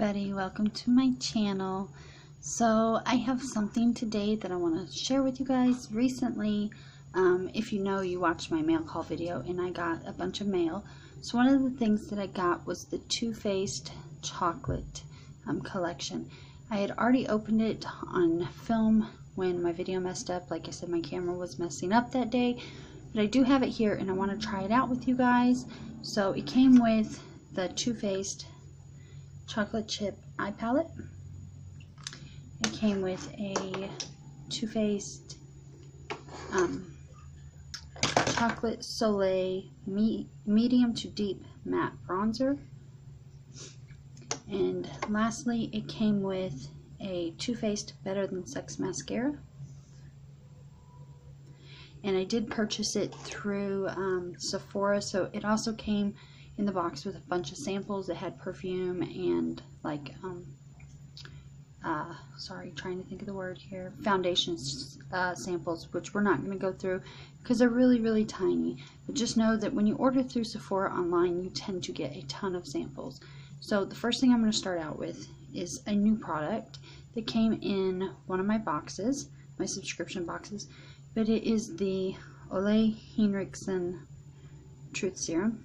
everybody, welcome to my channel. So I have something today that I want to share with you guys. Recently, if you know, you watched my mail call video and I got a bunch of mail. So one of the things that I got was the Too Faced chocolate collection. I had already opened it on film when my video messed up. Like I said, my camera was messing up that day, but I do have it here and I want to try it out with you guys. So it came with the Too Faced chocolate chip eye palette. It came with a Too Faced chocolate Soleil medium to deep matte bronzer, and lastly it came with a Too Faced Better Than Sex mascara. And I did purchase it through Sephora, so it also came in the box with a bunch of samples. It had perfume and like trying to think of the word here, foundation samples, which we're not going to go through because they're really tiny. But just know that when you order through Sephora online, you tend to get a ton of samples. So the first thing I'm going to start out with is a new product that came in one of my boxes, my subscription boxes, but it is the Ole Henriksen Truth Serum.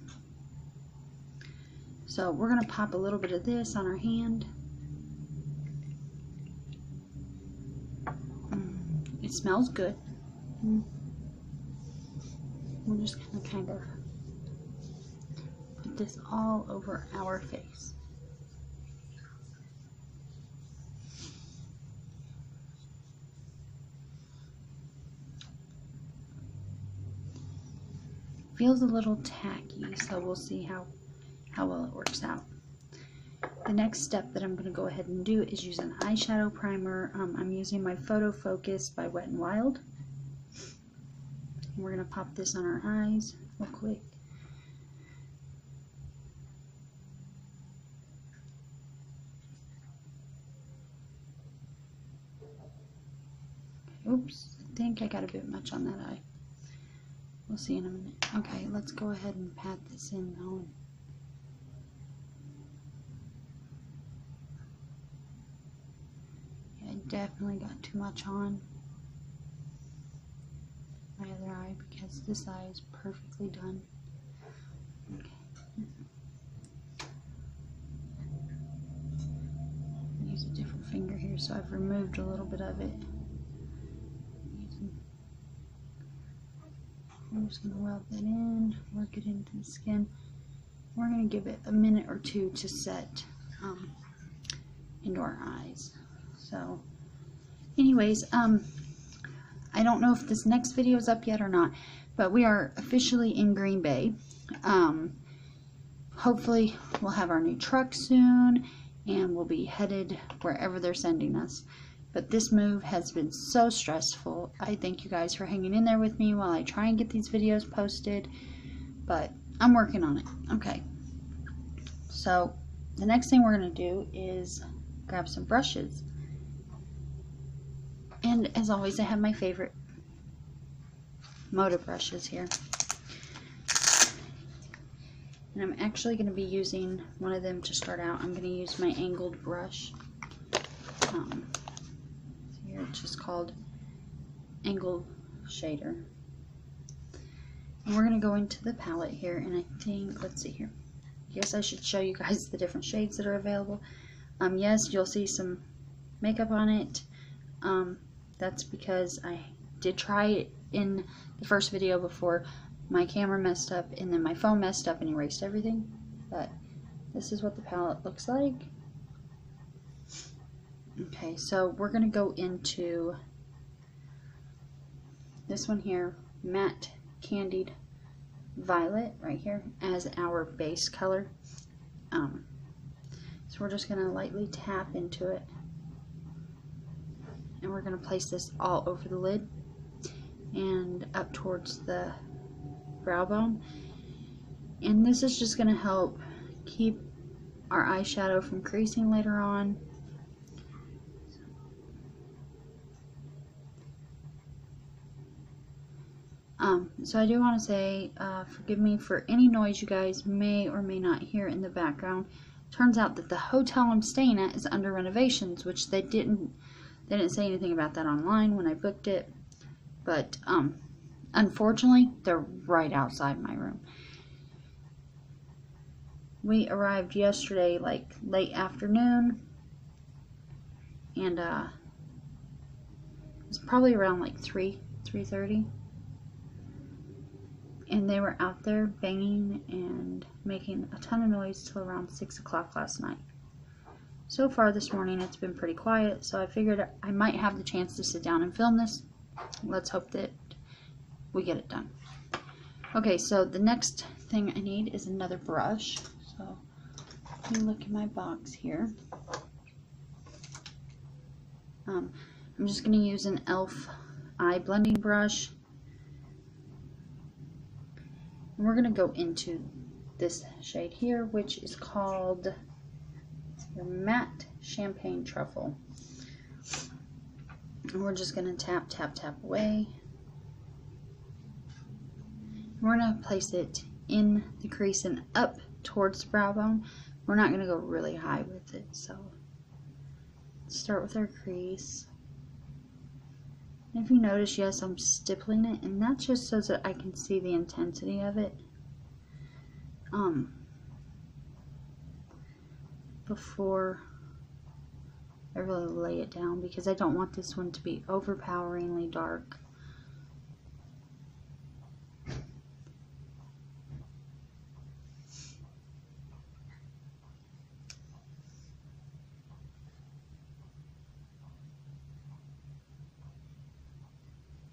So we're going to pop a little bit of this on our hand. It smells good. We're just going to kind of put this all over our face. Feels a little tacky, so we'll see how well it works out. The next step that I'm going to go ahead and do is use an eyeshadow primer. I'm using my Photo Focus by Wet n Wild. And we're going to pop this on our eyes real quick. Oops, I think I got a bit much on that eye. We'll see in a minute. Okay, let's go ahead and pat this in now. I definitely got too much on my other eye because this eye is perfectly done. Okay. Use a different finger here, so I've removed a little bit of it. I'm just going to weld that in, work it into the skin. We're going to give it a minute or two to set into our eyes. So anyways, I don't know if this next video is up yet or not, but we are officially in Green Bay. Hopefully we'll have our new truck soon and we'll be headed wherever they're sending us. But this move has been so stressful. I thank you guys for hanging in there with me while I try and get these videos posted, but I'm working on it. Okay, so the next thing we're going to do is grab some brushes. And as always, I have my favorite Moda brushes here. And I'm actually going to be using one of them to start out. I'm going to use my angled brush. Here it's just called Angled Shader. And we're going to go into the palette here, and I think, let's see here. I guess I should show you guys the different shades that are available. Yes, you'll see some makeup on it. That's because I did try it in the first video before my camera messed up and then my phone messed up and erased everything. But this is what the palette looks like. Okay, so we're going to go into this one here, Matte Candied Violet, right here, as our base color. So we're just going to lightly tap into it. And we're going to place this all over the lid and up towards the brow bone. And this is just going to help keep our eyeshadow from creasing later on. So I do want to say, forgive me for any noise you guys may or may not hear in the background. Turns out that the hotel I'm staying at is under renovations, which they didn't say anything about that online when I booked it. But unfortunately, they're right outside my room. We arrived yesterday, like late afternoon, and it was probably around like 3:30. And they were out there banging and making a ton of noise till around 6 o'clock last night. So far this morning it's been pretty quiet, so I figured I might have the chance to sit down and film this. Let's hope that we get it done. Okay, so the next thing I need is another brush. So let me look in my box here. I'm just going to use an e.l.f. eye blending brush. And we're going to go into this shade here, which is called the Matte Champagne Truffle. And we're just going to tap, tap, tap away. We're going to place it in the crease and up towards the brow bone. We're not going to go really high with it, so let's start with our crease. And if you notice, yes, I'm stippling it, and that's just so that I can see the intensity of it before I really lay it down, because I don't want this one to be overpoweringly dark.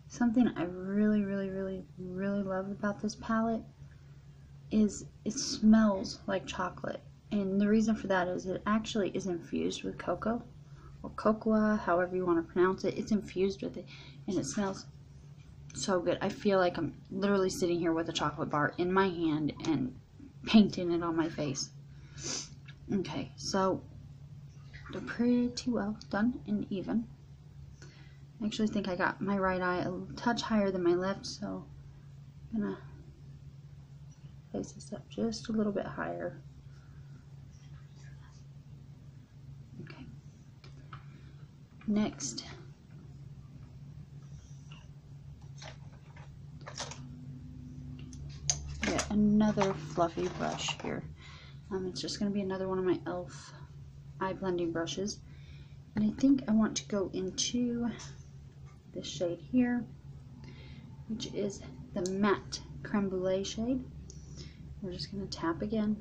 Something I really love about this palette is it smells like chocolate. And the reason for that is it actually is infused with cocoa, or cocoa, however you want to pronounce it. It's infused with it, and it smells so good. I feel like I'm literally sitting here with a chocolate bar in my hand and painting it on my face. Okay, so they're pretty well done and even. I actually think I got my right eye a touch higher than my left, so I'm gonna place this up just a little bit higher. Okay. Next, get another fluffy brush here. It's just gonna be another one of my e.l.f. eye blending brushes, and I think I want to go into this shade here, which is the Matte Creme Brulee shade. We're just going to tap again,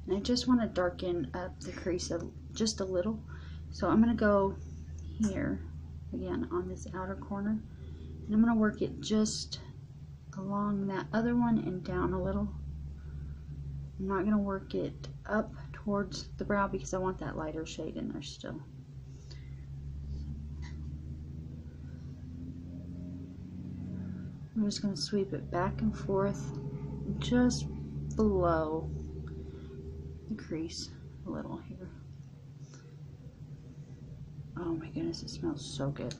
and I just want to darken up the crease just a little, so I'm going to go here again on this outer corner, and I'm going to work it just along that other one and down a little. I'm not going to work it up towards the brow because I want that lighter shade in there still. I'm just going to sweep it back and forth just below the crease a little here. Oh my goodness, it smells so good.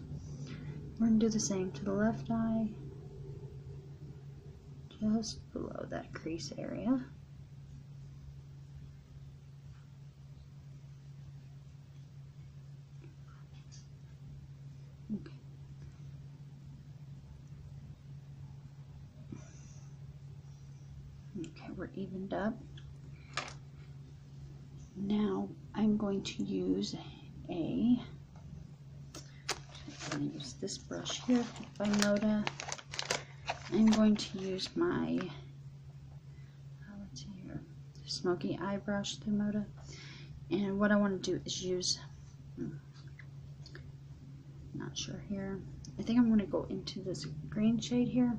We're going to do the same to the left eye, just below that crease area. Okay. Okay, we're evened up. Now I'm going to use this brush here by Moda. I'm going to use my let's see here, smoky eye brush through Moda, and what I want to do is use, not sure here, I think I'm going to go into this green shade here,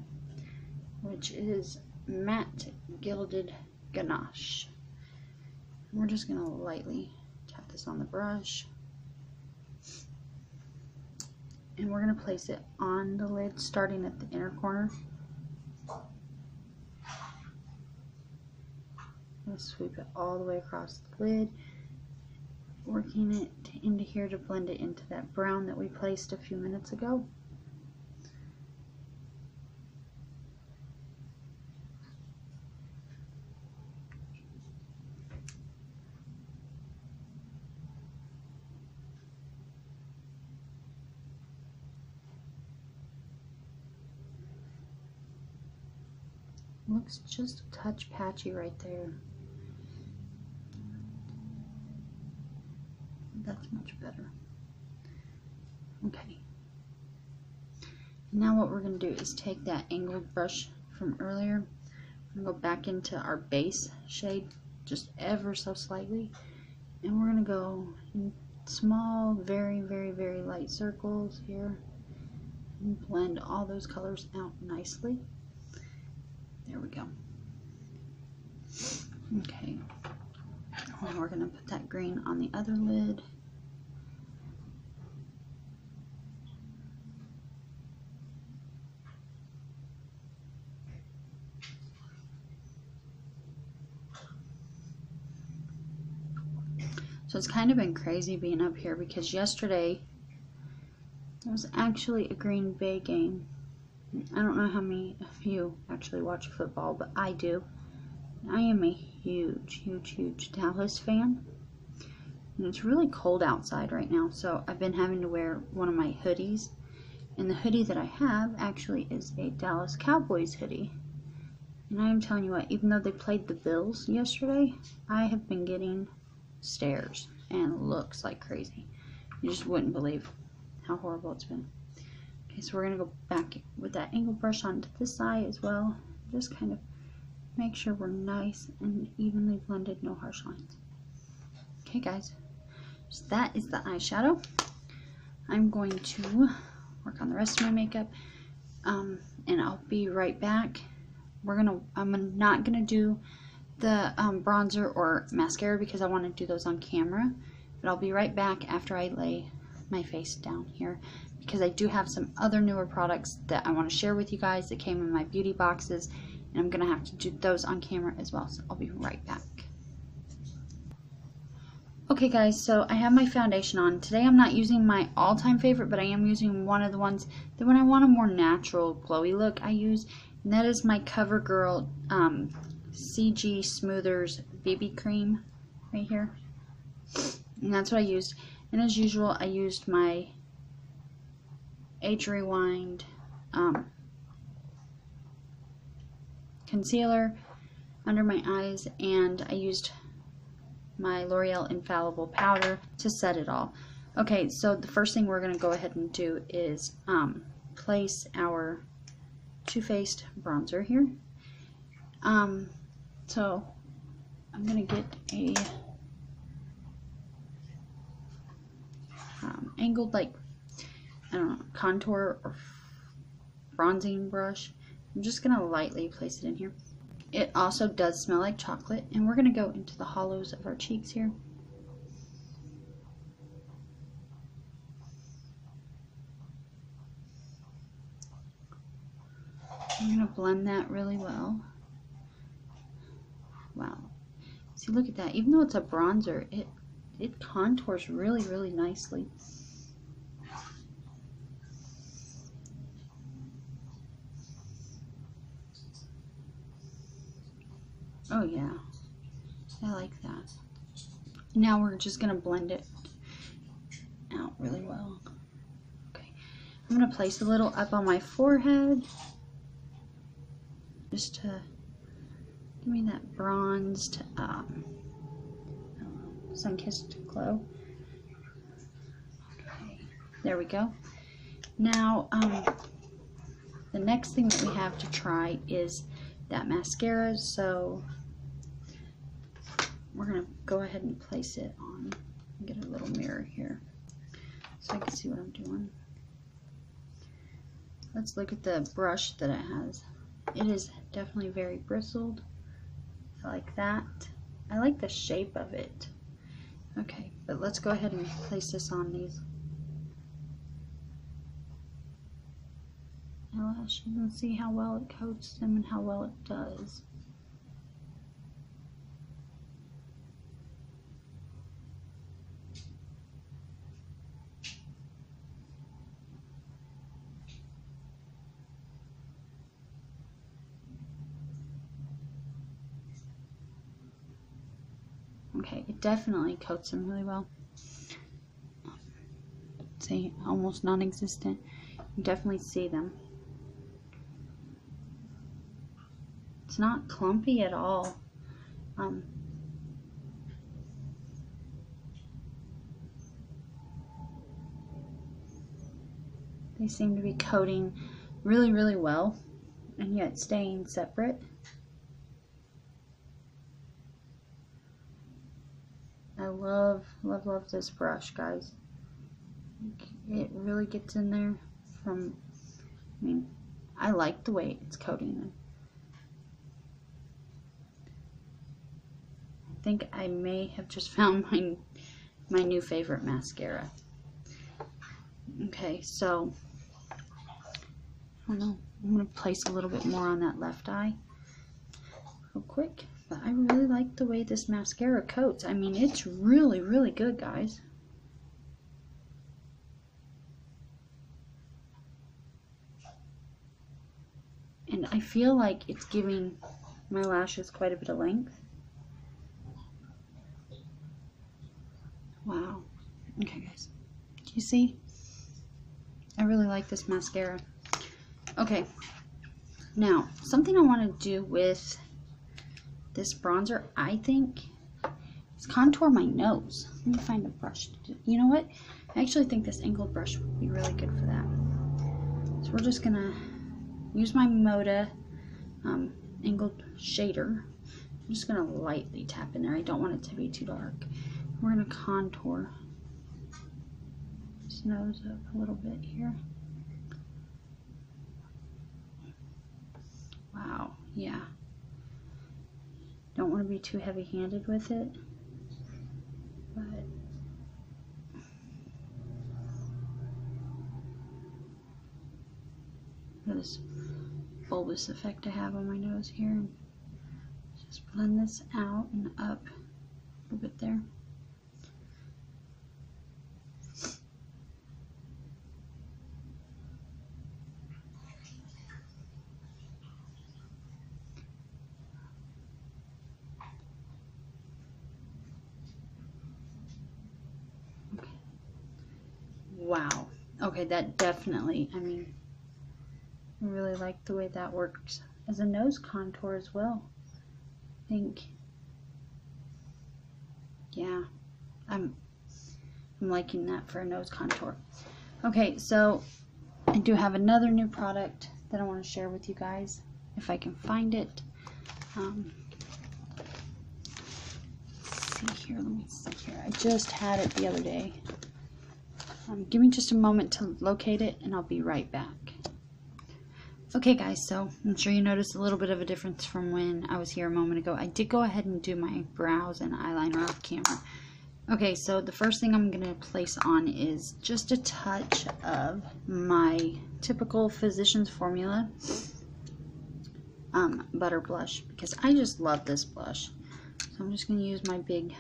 which is Matte Gilded Ganache. We're just going to lightly tap this on the brush, and we're going to place it on the lid starting at the inner corner. I'm going to sweep it all the way across the lid, working it into here to blend it into that brown that we placed a few minutes ago. looks just a touch patchy right there. That's much better. Okay. Now what we're going to do is take that angled brush from earlier and go back into our base shade just ever so slightly, and we're going to go in small, very, very, very light circles here and blend all those colors out nicely. There we go. Okay, now we're going to put that green on the other lid. So it's kind of been crazy being up here because yesterday there was actually a Green Bay game. I don't know how many of you actually watch football, but I do. I am a huge, huge, huge Dallas fan. And it's really cold outside right now, so I've been having to wear one of my hoodies. And the hoodie that I have actually is a Dallas Cowboys hoodie. And I am telling you what, even though they played the Bills yesterday, I have been getting stares and looks like crazy. You just wouldn't believe how horrible it's been. Okay, so we're going to go back with that angle brush onto this side as well. Just kind of make sure we're nice and evenly blended, no harsh lines. Okay guys, so that is the eyeshadow. I'm going to work on the rest of my makeup, and I'll be right back. I'm not gonna do the bronzer or mascara because I want to do those on camera, but I'll be right back after I lay my face down here, because I do have some other newer products that I want to share with you guys that came in my beauty boxes, and I'm gonna have to do those on camera as well, so I'll be right back. Okay guys, so I have my foundation on. Today I'm not using my all-time favorite, but I am using one of the ones that when I want a more natural glowy look I use, and that is my CoverGirl CG Smoothers BB cream right here, and that's what I used. And as usual, I used my Age Rewind concealer under my eyes, and I used my L'Oreal Infallible powder to set it all. Okay, so the first thing we're going to go ahead and do is place our Too Faced bronzer here. So I'm going to get a angled, like, I don't know, contour or bronzing brush. I'm just going to lightly place it in here. It also does smell like chocolate, and we're going to go into the hollows of our cheeks here. I'm going to blend that really well. Wow. See, look at that. Even though it's a bronzer, it contours really, really nicely. Oh yeah, I like that. Now we're just going to blend it out really well. Okay, I'm going to place a little up on my forehead just to give me that bronzed, sun-kissed glow. Okay, there we go. Now, the next thing that we have to try is that mascara, so we're going to go ahead and place it on. Get a little mirror here so I can see what I'm doing. Let's look at the brush that it has. It is definitely very bristled. I like that. I like the shape of it. Okay, but let's go ahead and place this on these eyelashes and see how well it coats them and how well it does. Okay, it definitely coats them really well. See, almost non-existent. You definitely see them. It's not clumpy at all. They seem to be coating really, really well, and yet staying separate. I love, love, love this brush, guys. It really gets in there from, I mean, I like the way it's coating. I think I may have just found my new favorite mascara. Okay, so, I don't know, I'm going to place a little bit more on that left eye real quick. But I really like the way this mascara coats. I mean, it's really, really good, guys. And I feel like it's giving my lashes quite a bit of length. Wow. Okay, guys. Do you see? I really like this mascara. Okay. Now, something I want to do with this bronzer, I think, is contour my nose. Let me find a brush. You know what? I actually think this angled brush would be really good for that. So we're just going to use my Moda angled shader. I'm just going to lightly tap in there. I don't want it to be too dark. We're going to contour his nose up a little bit here. Wow, yeah. Don't want to be too heavy-handed with it, but this bulbous effect I have on my nose here. Just blend this out and up a little bit there. Wow. Okay, that definitely, I mean, I really like the way that works as a nose contour as well. I think, yeah, I'm liking that for a nose contour. Okay, so I do have another new product that I want to share with you guys, if I can find it. Let's see here, let me see here. I just had it the other day. Give me just a moment to locate it and I'll be right back. Okay guys, so I'm sure you noticed a little bit of a difference from when I was here a moment ago. I did go ahead and do my brows and eyeliner off camera. Okay, so the first thing I'm going to place on is just a touch of my typical Physicians Formula butter blush, because I just love this blush. So I'm just going to use my big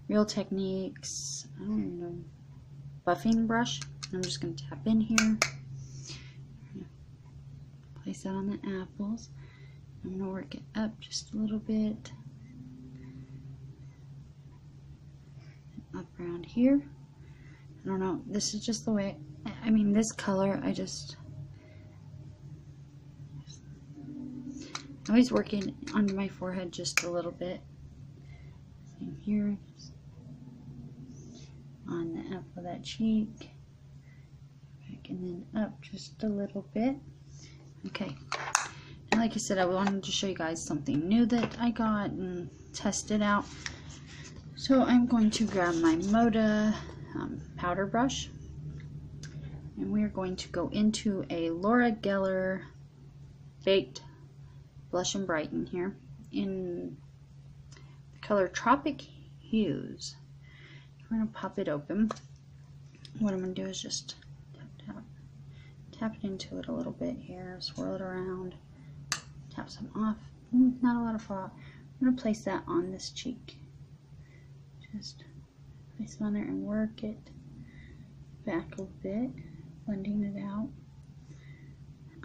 Real Techniques, I don't even know, buffing brush. I'm just going to tap in here. Place that on the apples. I'm going to work it up just a little bit. Up around here. I don't know, this is just the way, I mean, this color, I always work it under my forehead just a little bit. Same here. On the apple of that cheek. Back and then up just a little bit. Okay. And like I said, I wanted to show you guys something new that I got and test it out. So I'm going to grab my Moda powder brush. And we are going to go into a Laura Geller Baked Blush and Brighten here in the color Tropic Hues. We're going to pop it open. What I'm going to do is just tap it into it a little bit here, swirl it around, tap some off. Not a lot of fallout. I'm going to place that on this cheek. Just place it on there and work it back a bit, blending it out.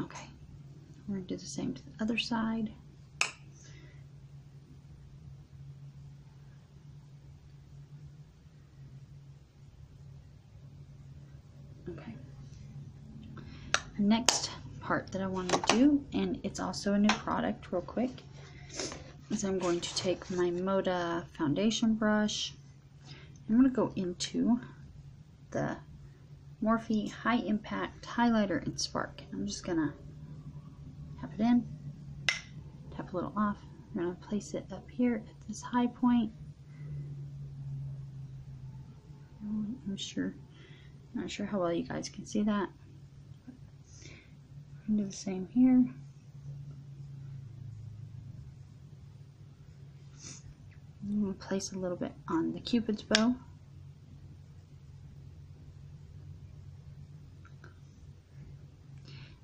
Okay, we're going to do the same to the other side. Okay. The next part that I want to do, and it's also a new product real quick, is I'm going to take my Moda foundation brush. I'm going to go into the Morphe High Impact Highlighter in Spark. I'm just going to tap it in, tap a little off. I'm going to place it up here at this high point. I'm not sure how well you guys can see that. I'm going to do the same here. I'm going to place a little bit on the Cupid's bow.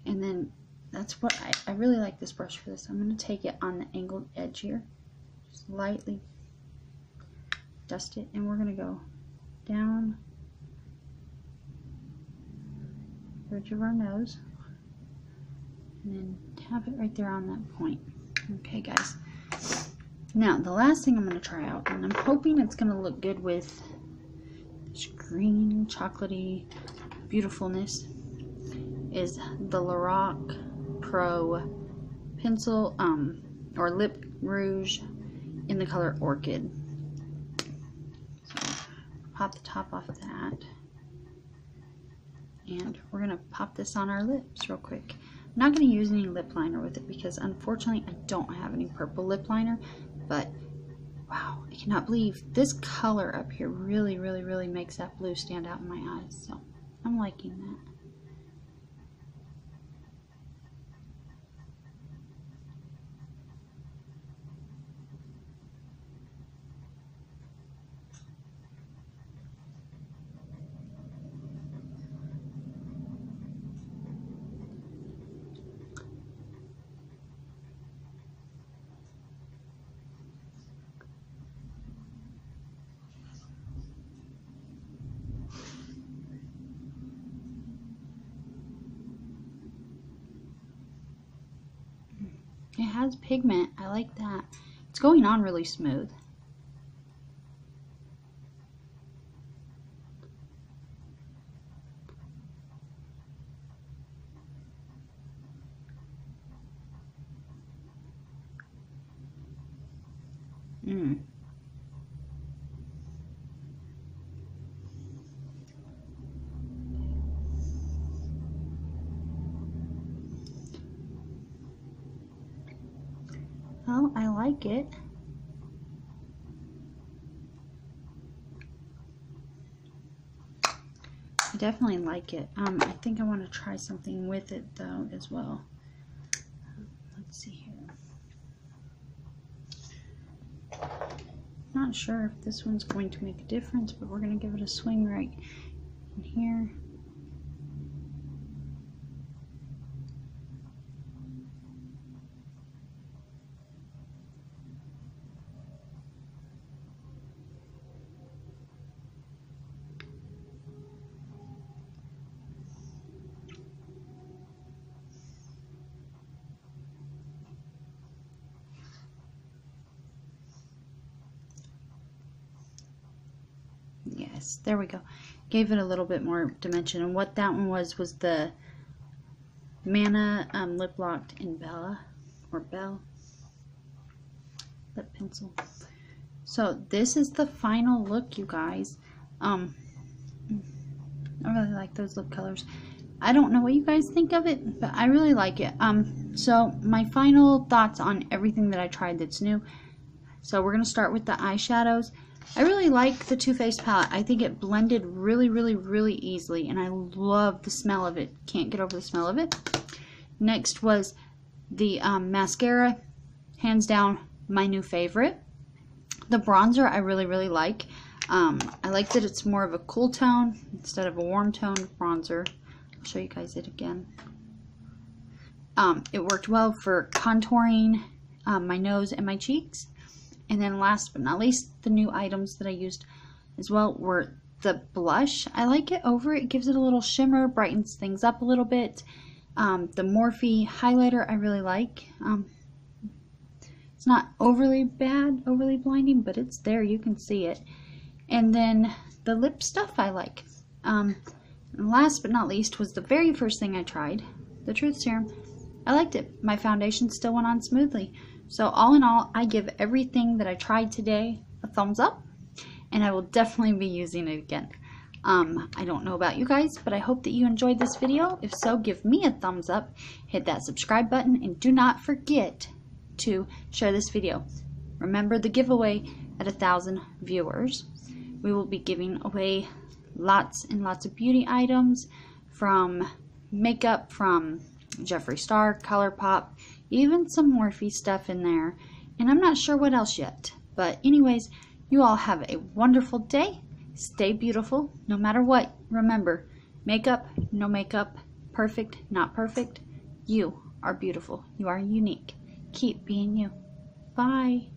And then that's what I really like this brush for this. I'm going to take it on the angled edge here. Just lightly dust it, and we're going to go down the bridge of our nose and then tap it right there on that point. Okay, guys. Now, the last thing I'm going to try out, and I'm hoping it's going to look good with this green, chocolatey beautifulness, is the Lorac Pro pencil or lip rouge in the color Orchid. So, pop the top off of that, and we're going to pop this on our lips real quick. I'm not going to use any lip liner with it because unfortunately I don't have any purple lip liner, but wow, I cannot believe this color up here really makes that blue stand out in my eyes, so I'm liking that. It has pigment. I like that. It's going on really smooth. Well, I like it. I definitely like it. I think I want to try something with it though as well. Let's see here. Not sure if this one's going to make a difference, but we're going to give it a swing right in here. Yes, there we go. Gave it a little bit more dimension. And what that one was the Manna Lip Locked in Bella, or Belle lip pencil. So this is the final look, you guys. I really like those lip colors. I don't know what you guys think of it, but I really like it. So my final thoughts on everything that I tried that's new. So we're going to start with the eyeshadows. I really like the Too Faced palette. I think it blended really easily, and I love the smell of it. Can't get over the smell of it. Next was the mascara. Hands down, my new favorite. The bronzer I really like. I like that it's more of a cool tone instead of a warm tone bronzer. I'll show you guys it again. It worked well for contouring my nose and my cheeks. And then last but not least, the new items that I used as well were the blush. I like it over. It gives it a little shimmer, brightens things up a little bit. The Morphe highlighter I really like. It's not overly bad, overly blinding, but it's there. You can see it. And then the lip stuff I like. And last but not least was the very first thing I tried, the Truth Serum. I liked it. My foundation still went on smoothly. So all in all, I give everything that I tried today a thumbs up, and I will definitely be using it again. I don't know about you guys, but I hope that you enjoyed this video. If so, give me a thumbs up, hit that subscribe button, and do not forget to share this video. Remember the giveaway at 1,000 viewers. We will be giving away lots and lots of beauty items, from makeup from Jeffree Star, ColourPop, even some Morphe stuff in there, and I'm not sure what else yet. But anyways, you all have a wonderful day. Stay beautiful no matter what. Remember, makeup, no makeup, perfect, not perfect. You are beautiful. You are unique. Keep being you. Bye.